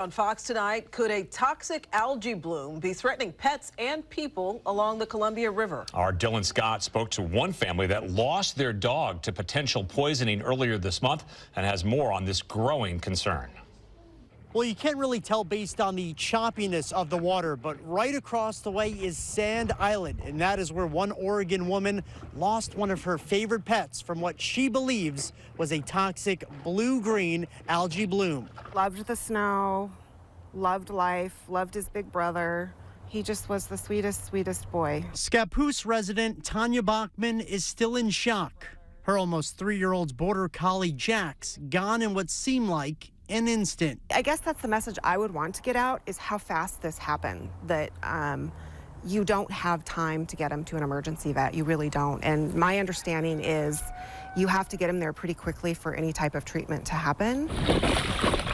On Fox tonight, could a toxic algae bloom be threatening pets and people along the Columbia River? Our Dylan Scott spoke to one family that lost their dog to potential poisoning earlier this month and has more on this growing concern. Well, you can't really tell based on the choppiness of the water, but right across the way is Sand Island, and that is where one Oregon woman lost one of her favorite pets from what she believes was a toxic blue-green algae bloom. Loved the snow, loved life, loved his big brother. He just was the sweetest, sweetest boy. Scappoose resident Tanya Bachman is still in shock. Her almost 3-year-old border collie Jax gone in what seemed like an instant. I guess that's the message I would want to get out, is how fast this happened, that you don't have time to get him to an emergency vet. You really don't. And my understanding is you have to get him there pretty quickly for any type of treatment to happen.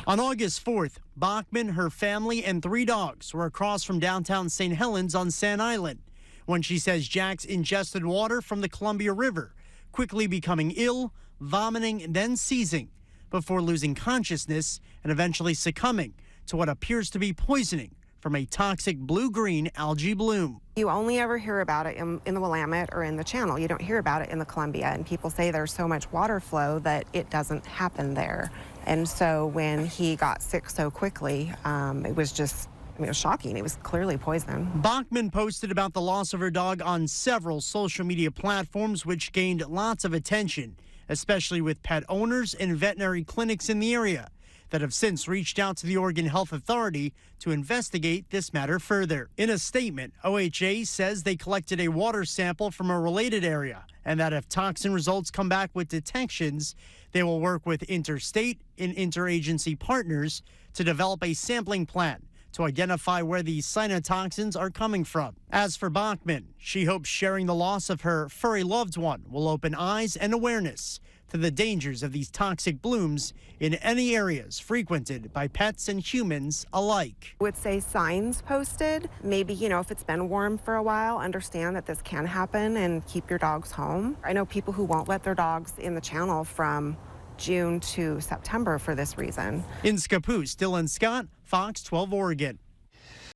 On August 4th, Bachman, her family, and 3 dogs were across from downtown St. Helens on Sand Island when she says Jax ingested water from the Columbia River, quickly becoming ill, vomiting, and then seizing, before losing consciousness and eventually succumbing to what appears to be poisoning from a toxic blue-green algae bloom. You only ever hear about it in the Willamette or in the Channel. You don't hear about it in the Columbia, and people say there's so much water flow that it doesn't happen there. And so when he got sick so quickly, it was shocking. It was clearly poison. Bachman posted about the loss of her dog on several social media platforms, which gained lots of attention, especially with pet owners and veterinary clinics in the area that have since reached out to the Oregon Health Authority to investigate this matter further. In a statement, OHA says they collected a water sample from a related area and that if toxin results come back with detections, they will work with interstate and interagency partners to develop a sampling plan to identify where these cyanotoxins are coming from. As for Bachman, she hopes sharing the loss of her furry loved one will open eyes and awareness to the dangers of these toxic blooms in any areas frequented by pets and humans alike. I would say signs posted. Maybe, if it's been warm for a while, understand that this can happen and keep your dogs home. I know people who won't let their dogs in the channel from June to September for this reason. In Scappoose, Dylan Scott, Fox 12 Oregon.